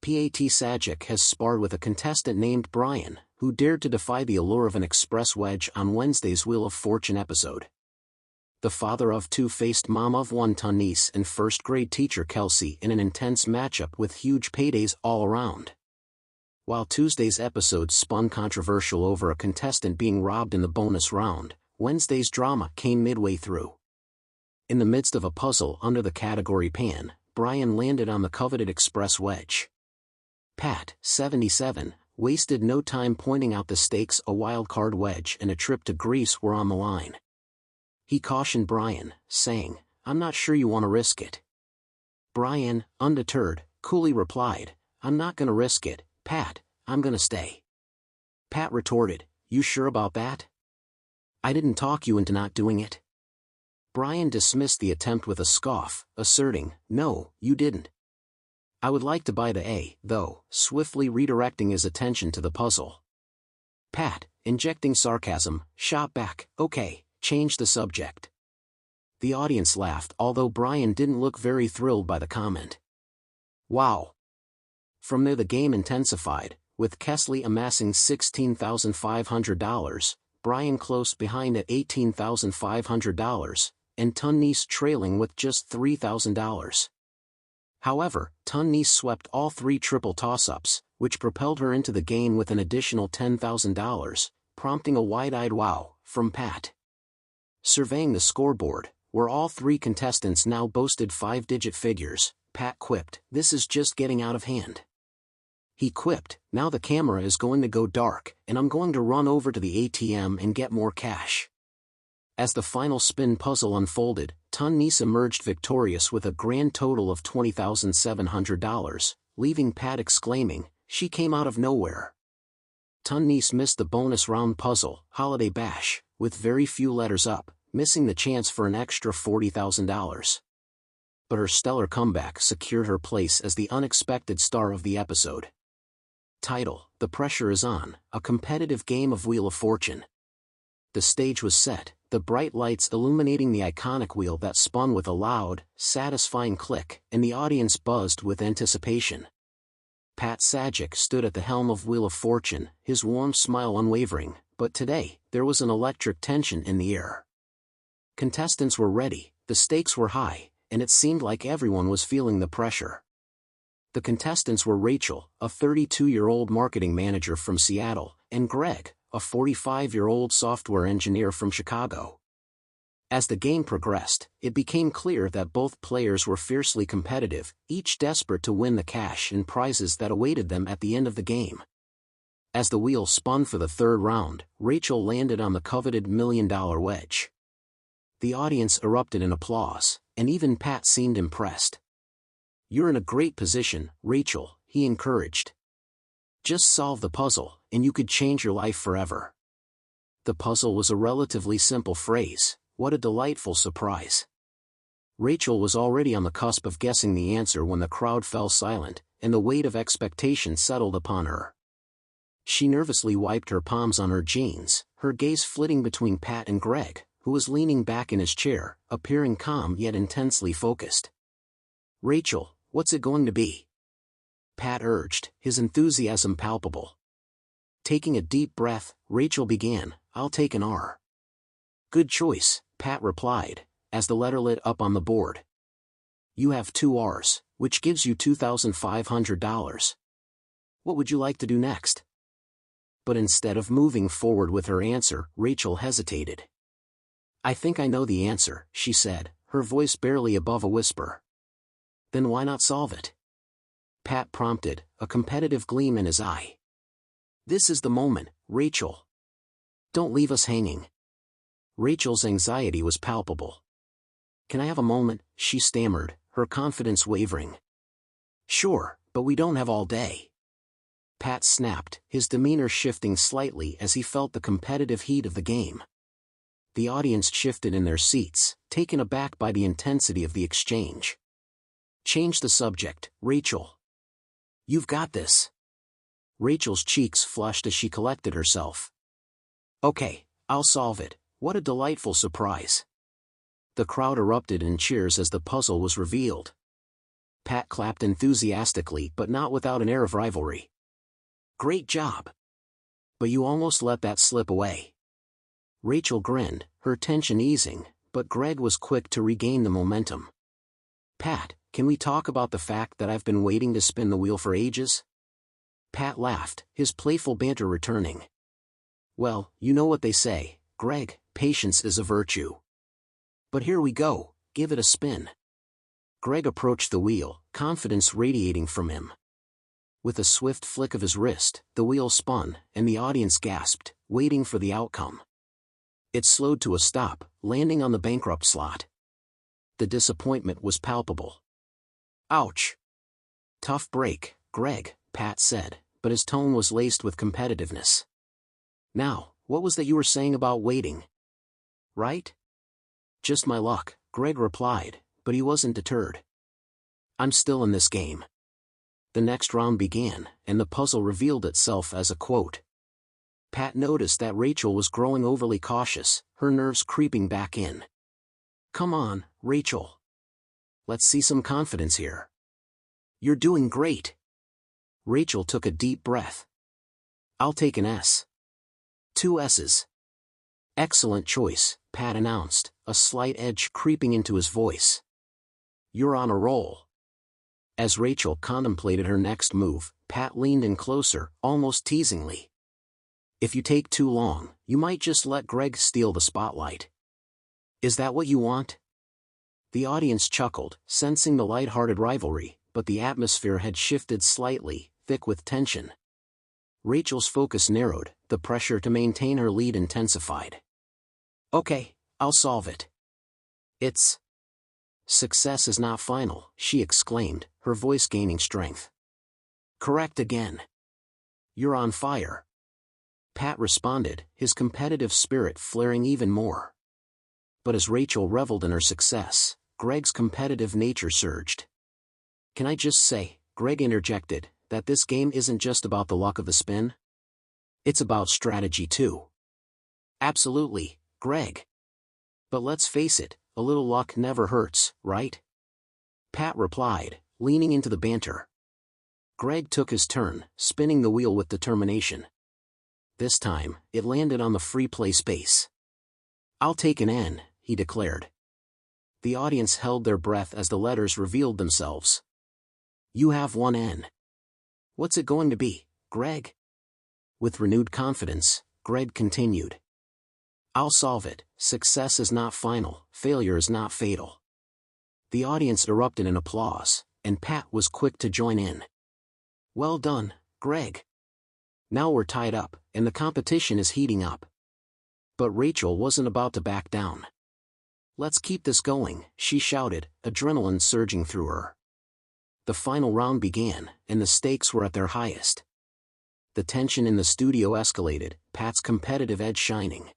Sajak has sparred with a contestant named Brian, who dared to defy the allure of an express wedge on Wednesday's Wheel of Fortune episode. The father of two faced mom of one Tunise and first-grade teacher Kelsey in an intense matchup with huge paydays all around. While Tuesday's episode spun controversial over a contestant being robbed in the bonus round, Wednesday's drama came midway through. In the midst of a puzzle under the category pan, Brian landed on the coveted express wedge. Pat, 77, wasted no time pointing out the stakes. A wildcard wedge and a trip to Greece were on the line. He cautioned Brian, saying, "I'm not sure you want to risk it." Brian, undeterred, coolly replied, "I'm not gonna risk it, Pat, I'm gonna stay." Pat retorted, "You sure about that? I didn't talk you into not doing it." Brian dismissed the attempt with a scoff, asserting, "No, you didn't. I would like to buy the A, though," swiftly redirecting his attention to the puzzle. Pat, injecting sarcasm, shot back, "Okay, change the subject." The audience laughed, although Brian didn't look very thrilled by the comment. Wow. From there the game intensified, with Kelsey amassing $16,500, Brian close behind at $18,500, and Tunise trailing with just $3,000. However, Tunise swept all three triple toss-ups, which propelled her into the game with an additional $10,000, prompting a wide-eyed wow from Pat. Surveying the scoreboard, where all three contestants now boasted five-digit figures, Pat quipped, "This is just getting out of hand." He quipped, "Now the camera is going to go dark, and I'm going to run over to the ATM and get more cash." As the final spin puzzle unfolded, Tunise emerged victorious with a grand total of $20,700, leaving Pat exclaiming, "She came out of nowhere." Tunise missed the bonus round puzzle, Holiday Bash, with very few letters up, missing the chance for an extra $40,000. But her stellar comeback secured her place as the unexpected star of the episode. Title: The Pressure is On, a competitive game of Wheel of Fortune. The stage was set, the bright lights illuminating the iconic wheel that spun with a loud, satisfying click, and the audience buzzed with anticipation. Pat Sajak stood at the helm of Wheel of Fortune, his warm smile unwavering, but today, there was an electric tension in the air. Contestants were ready, the stakes were high, and it seemed like everyone was feeling the pressure. The contestants were Rachel, a 32-year-old marketing manager from Seattle, and Greg, a 45-year-old software engineer from Chicago. As the game progressed, it became clear that both players were fiercely competitive, each desperate to win the cash and prizes that awaited them at the end of the game. As the wheel spun for the third round, Rachel landed on the coveted million-dollar wedge. The audience erupted in applause, and even Pat seemed impressed. "You're in a great position, Rachel," he encouraged. "Just solve the puzzle, and you could change your life forever." The puzzle was a relatively simple phrase. What a delightful surprise. Rachel was already on the cusp of guessing the answer when the crowd fell silent, and the weight of expectation settled upon her. She nervously wiped her palms on her jeans, her gaze flitting between Pat and Greg, who was leaning back in his chair, appearing calm yet intensely focused. "Rachel, what's it going to be?" Pat urged, his enthusiasm palpable. Taking a deep breath, Rachel began, "I'll take an R." "Good choice," Pat replied, as the letter lit up on the board. "You have 2 R's, which gives you $2,500. What would you like to do next?" But instead of moving forward with her answer, Rachel hesitated. "I think I know the answer," she said, her voice barely above a whisper. "Then why not solve it?" Pat prompted, a competitive gleam in his eye. "This is the moment, Rachel. Don't leave us hanging." Rachel's anxiety was palpable. "Can I have a moment?" she stammered, her confidence wavering. "Sure, but we don't have all day." Pat snapped, his demeanor shifting slightly as he felt the competitive heat of the game. The audience shifted in their seats, taken aback by the intensity of the exchange. "Change the subject, Rachel. You've got this." Rachel's cheeks flushed as she collected herself. "Okay, I'll solve it. What a delightful surprise." The crowd erupted in cheers as the puzzle was revealed. Pat clapped enthusiastically but not without an air of rivalry. Great job. But you almost let that slip away. Rachel grinned, her tension easing, but Greg was quick to regain the momentum. Pat, can we talk about the fact that I've been waiting to spin the wheel for ages? Pat laughed, his playful banter returning. Well, you know what they say, Greg, patience is a virtue. But here we go, give it a spin. Greg approached the wheel, confidence radiating from him. With a swift flick of his wrist, the wheel spun, and the audience gasped, waiting for the outcome. It slowed to a stop, landing on the bankrupt slot. The disappointment was palpable. Ouch! Tough break, Greg, Pat said, but his tone was laced with competitiveness. Now, what was that you were saying about waiting? Right? Just my luck, Greg replied, but he wasn't deterred. I'm still in this game. The next round began, and the puzzle revealed itself as a quote. Pat noticed that Rachel was growing overly cautious, her nerves creeping back in. Come on, Rachel. Let's see some confidence here. You're doing great. Rachel took a deep breath. I'll take an S. 2 S's. Excellent choice, Pat announced, a slight edge creeping into his voice. You're on a roll. As Rachel contemplated her next move, Pat leaned in closer, almost teasingly. If you take too long, you might just let Greg steal the spotlight. Is that what you want? The audience chuckled, sensing the light-hearted rivalry, but the atmosphere had shifted slightly, thick with tension. Rachel's focus narrowed, the pressure to maintain her lead intensified. Okay, I'll solve it. It's... Success is not final, she exclaimed, her voice gaining strength. Correct again. You're on fire. Pat responded, his competitive spirit flaring even more. But as Rachel reveled in her success, Greg's competitive nature surged. Can I just say, Greg interjected, that this game isn't just about the luck of the spin? It's about strategy too. Absolutely, Greg. But let's face it, a little luck never hurts, right? Pat replied, leaning into the banter. Greg took his turn, spinning the wheel with determination. This time, it landed on the free play space. I'll take an N, he declared. The audience held their breath as the letters revealed themselves. You have 1 N. What's it going to be, Greg? With renewed confidence, Greg continued. I'll solve it, success is not final, failure is not fatal. The audience erupted in applause, and Pat was quick to join in. Well done, Greg. Now we're tied up, and the competition is heating up. But Rachel wasn't about to back down. Let's keep this going, she shouted, adrenaline surging through her. The final round began, and the stakes were at their highest. The tension in the studio escalated, Pat's competitive edge shining.